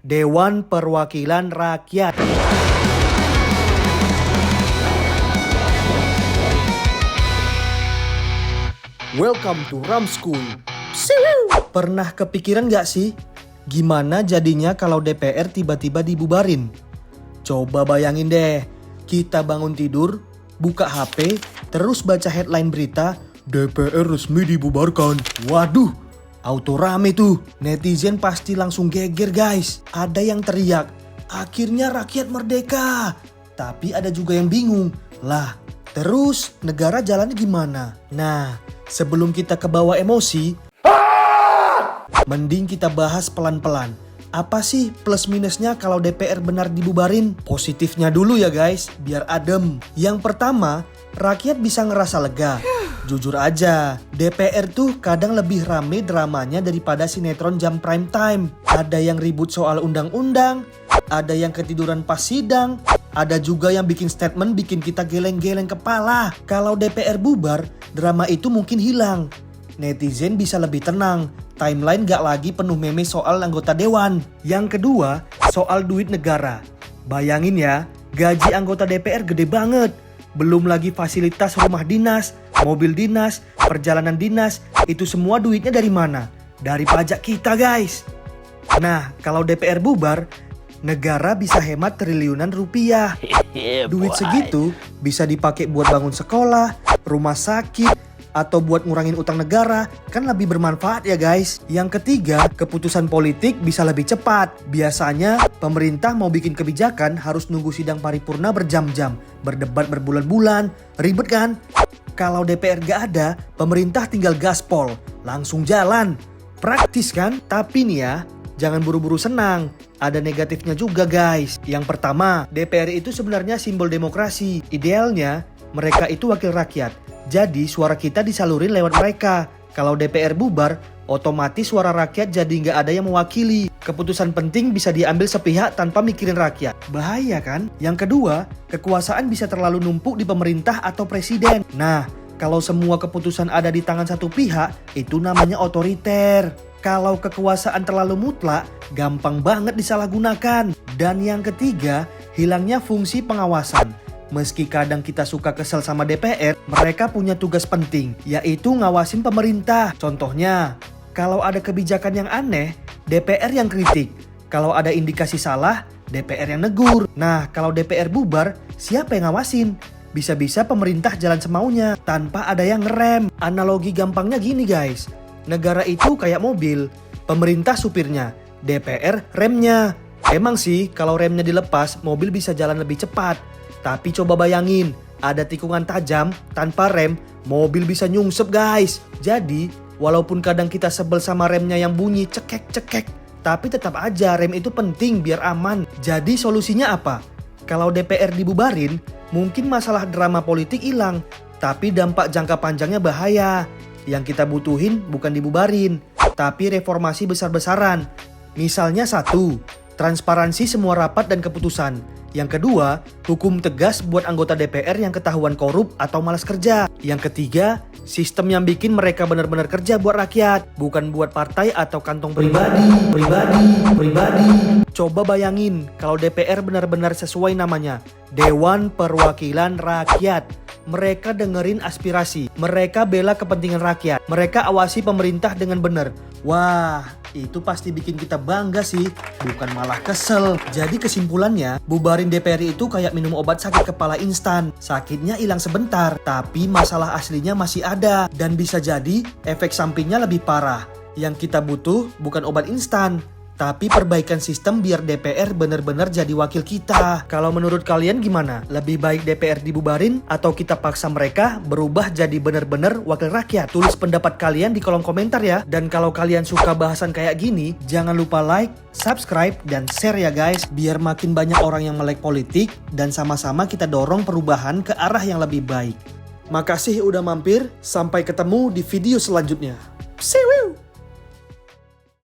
Dewan Perwakilan Rakyat. Welcome to Ram School. Pernah kepikiran gak sih gimana jadinya kalau DPR tiba-tiba dibubarin? Coba bayangin deh, kita bangun tidur, buka HP, terus baca headline berita DPR resmi dibubarkan. Waduh, auto rame tuh. Netizen pasti langsung geger guys. Ada yang teriak, akhirnya rakyat merdeka. Tapi ada juga yang bingung, lah terus negara jalannya gimana? Nah, sebelum kita kebawa emosi, mending kita bahas pelan-pelan. Apa sih plus minusnya kalau DPR benar dibubarin? Positifnya dulu ya guys, biar adem. Yang pertama, rakyat bisa ngerasa lega. Jujur aja, DPR tuh kadang lebih rame dramanya daripada sinetron jam prime time. Ada yang ribut soal undang-undang, ada yang ketiduran pas sidang, ada juga yang bikin statement bikin kita geleng-geleng kepala. Kalau DPR bubar, drama itu mungkin hilang. Netizen bisa lebih tenang, timeline gak lagi penuh meme soal anggota dewan. Yang kedua, soal duit negara. Bayangin ya, gaji anggota DPR gede banget. Belum lagi fasilitas rumah dinas, mobil dinas, perjalanan dinas, itu semua duitnya dari mana? Dari pajak kita guys. Nah, kalau DPR bubar, negara bisa hemat triliunan rupiah. Duit segitu bisa dipakai buat bangun sekolah, rumah sakit, atau buat ngurangin utang negara, kan lebih bermanfaat ya guys. Yang ketiga, keputusan politik bisa lebih cepat. Biasanya pemerintah mau bikin kebijakan harus nunggu sidang paripurna berjam-jam, berdebat berbulan-bulan, ribet kan? Kalau DPR gak ada, pemerintah tinggal gaspol, langsung jalan. Praktis kan? Tapi nih ya, jangan buru-buru senang. Ada negatifnya juga guys. Yang pertama, DPR itu sebenarnya simbol demokrasi. Idealnya, mereka itu wakil rakyat. Jadi suara kita disalurin lewat mereka. Kalau DPR bubar, otomatis suara rakyat jadi nggak ada yang mewakili. Keputusan penting bisa diambil sepihak tanpa mikirin rakyat. Bahaya kan? Yang kedua, kekuasaan bisa terlalu numpuk di pemerintah atau presiden. Nah, kalau semua keputusan ada di tangan satu pihak, itu namanya otoriter. Kalau kekuasaan terlalu mutlak, gampang banget disalahgunakan. Dan yang ketiga, hilangnya fungsi pengawasan. Meski kadang kita suka kesel sama DPR, mereka punya tugas penting, yaitu ngawasin pemerintah. Contohnya, kalau ada kebijakan yang aneh, DPR yang kritik. Kalau ada indikasi salah, DPR yang negur. Nah, kalau DPR bubar, siapa yang ngawasin? Bisa-bisa pemerintah jalan semaunya, tanpa ada yang ngerem. Analogi gampangnya gini guys, negara itu kayak mobil, pemerintah supirnya, DPR remnya. Emang sih, kalau remnya dilepas, mobil bisa jalan lebih cepat. Tapi coba bayangin, ada tikungan tajam, tanpa rem, mobil bisa nyungsep guys. Jadi, walaupun kadang kita sebel sama remnya yang bunyi cekek-cekek, tapi tetap aja rem itu penting biar aman. Jadi solusinya apa? Kalau DPR dibubarin, mungkin masalah drama politik hilang, tapi dampak jangka panjangnya bahaya. Yang kita butuhin bukan dibubarin, tapi reformasi besar-besaran. Misalnya 1, transparansi semua rapat dan keputusan. Yang kedua, hukum tegas buat anggota DPR yang ketahuan korup atau malas kerja. Yang ketiga, sistem yang bikin mereka benar-benar kerja buat rakyat, bukan buat partai atau kantong pribadi. Coba bayangin kalau DPR benar-benar sesuai namanya, Dewan Perwakilan Rakyat. Mereka dengerin aspirasi, mereka bela kepentingan rakyat, mereka awasi pemerintah dengan benar. Wah, itu pasti bikin kita bangga sih, bukan malah kesel. Jadi kesimpulannya, bubarin DPR itu kayak minum obat sakit kepala instan. Sakitnya hilang sebentar, tapi masalah aslinya masih ada. Dan bisa jadi efek sampingnya lebih parah. Yang kita butuh bukan obat instan, tapi perbaikan sistem biar DPR benar-benar jadi wakil kita. Kalau menurut kalian gimana? Lebih baik DPR dibubarin atau kita paksa mereka berubah jadi benar-benar wakil rakyat? Tulis pendapat kalian di kolom komentar ya. Dan kalau kalian suka bahasan kayak gini, jangan lupa like, subscribe, dan share ya guys. Biar makin banyak orang yang melek politik dan sama-sama kita dorong perubahan ke arah yang lebih baik. Makasih udah mampir, sampai ketemu di video selanjutnya. See you!